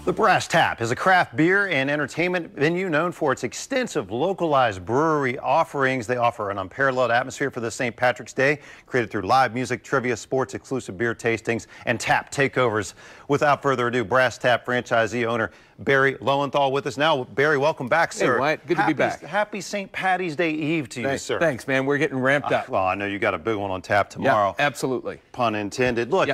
The Brass Tap is a craft beer and entertainment venue known for its extensive localized brewery offerings. They offer an unparalleled atmosphere for the St. Patrick's Day, created through live music, trivia, sports, exclusive beer tastings, and tap takeovers. Without further ado, Brass Tap franchisee owner Barry Lowenthal with us now. Barry, welcome back, sir. Hey, Wyatt. Good to be back. Happy St. Patty's Day Eve to you, sir. Thanks, man. We're getting ramped up. Well, I know you got a big one on tap tomorrow. Yeah, absolutely. Pun intended. Look,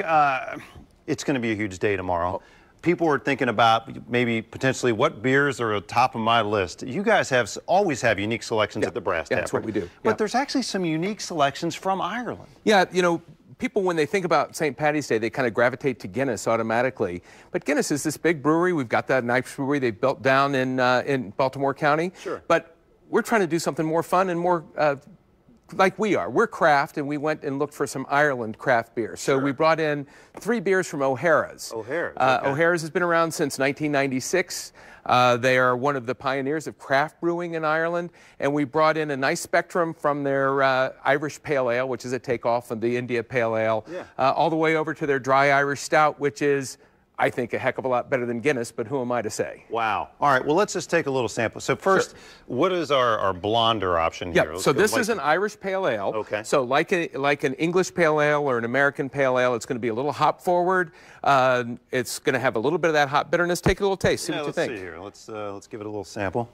it's going to be a huge day tomorrow. People are thinking about maybe potentially what beers are at the top of my list. You guys always have unique selections at the Brass Tap. Yeah, that's what we do. But there's actually some unique selections from Ireland. Yeah, you know, people, when they think about St. Patty's Day, they kind of gravitate to Guinness automatically. But Guinness is this big brewery. We've got that nice brewery they built down in Baltimore County. Sure. But we're trying to do something more fun and more like we are. We're craft, and we went and looked for some Ireland craft beer. So we brought in 3 beers from O'Hara's. O'Hara's, okay. O'Hara's has been around since 1996. They are one of the pioneers of craft brewing in Ireland, and we brought in a nice spectrum from their Irish Pale Ale, which is a takeoff of the India Pale Ale, all the way over to their Dry Irish Stout, which is, I think, a heck of a lot better than Guinness, but who am I to say? Wow. All right, well, let's just take a little sample. So first, what is our blonder option here? So this is an Irish Pale Ale. Okay. So like an English Pale Ale or an American Pale Ale, it's going to be a little hop forward. It's going to have a little bit of that hop bitterness. Take a little taste, see what you think. Let's see here. Let's give it a little sample.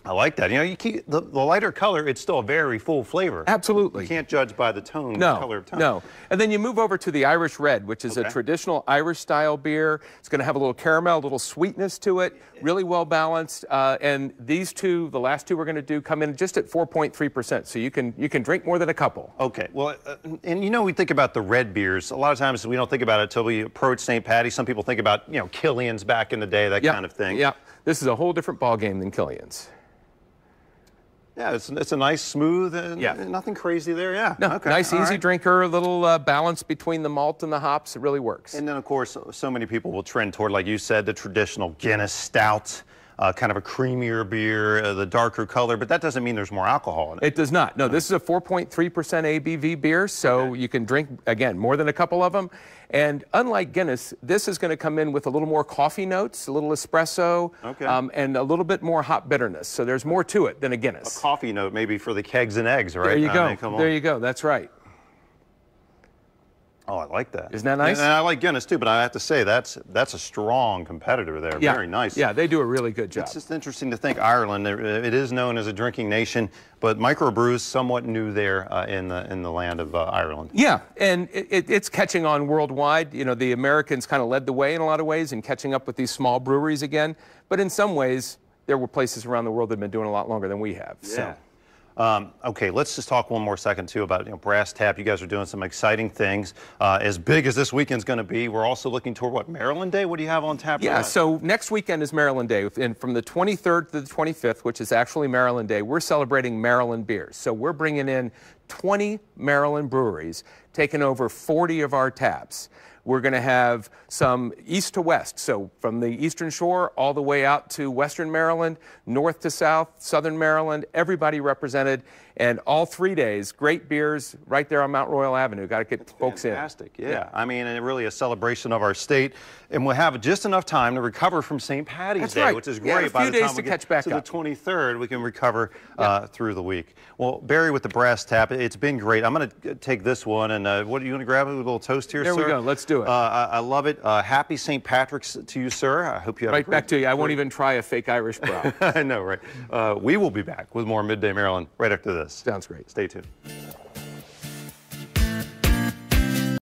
I like that. You know, you keep the lighter color, it's still a very full flavor. Absolutely. You can't judge by the tone, color of tone. No. And then you move over to the Irish Red, which is a traditional Irish style beer. It's going to have a little caramel, a little sweetness to it, really well balanced. And these two, the last two we're going to do, come in just at 4.3%. So you can drink more than a couple. Okay. Well, and you know, we think about the red beers. A lot of times we don't think about it until we approach St. Patty. Some people think about, you know, Killian's back in the day, that kind of thing. Yeah. This is a whole different ball game than Killian's. Yeah, it's a nice, smooth, and nothing crazy there. Yeah. No, nice, easy drinker, a little balance between the malt and the hops. It really works. And then, of course, so many people will trend toward, like you said, the traditional Guinness stout, kind of a creamier beer, the darker color, but that doesn't mean there's more alcohol in it. It does not. No, this is a 4.3% ABV beer, so you can drink, again, more than a couple of them. And unlike Guinness, this is going to come in with a little more coffee notes, a little espresso, and a little bit more hop bitterness. So there's more to it than a Guinness. A coffee note maybe for the kegs and eggs, right? There you go. There you go. That's right. Oh, I like that. Isn't that nice? And I like Guinness too, but I have to say that's a strong competitor there. Yeah. Very nice. Yeah, they do a really good job. It's just interesting to think Ireland. It is known as a drinking nation, but microbrews somewhat new there in the land of Ireland. Yeah, and it's catching on worldwide. You know, the Americans kind of led the way in a lot of ways in catching up with these small breweries again. But in some ways, there were places around the world that have been doing a lot longer than we have. Yeah. So. Okay, let's just talk one more second, too, about Brass Tap. You guys are doing some exciting things. As big as this weekend's going to be, we're also looking toward, what, Maryland Day? What do you have on tap? Yeah, so next weekend is Maryland Day. And from the 23rd to the 25th, which is actually Maryland Day, we're celebrating Maryland beers. So we're bringing in 20 Maryland breweries, taking over 40 of our taps. We're going to have some east to west, so from the eastern shore all the way out to western Maryland, north to south, southern Maryland, everybody represented. And all 3 days, great beers right there on Mount Royal Avenue. Got to get folks in. Fantastic, yeah. I mean, and really a celebration of our state. And we'll have just enough time to recover from St. Patty's Day, which is great. By the time we get to the 23rd, we can recover through the week. Well, Barry with the Brass Tap, it's been great. I'm going to take this one, and what are you going to grab? A little toast here, sir? There we go. Let's do it. I love it. Happy St. Patrick's to you, sir. I hope you have right back to you. I won't even try a fake Irish brow. I know, right? We will be back with more Midday Maryland right after this. Sounds great. Stay tuned.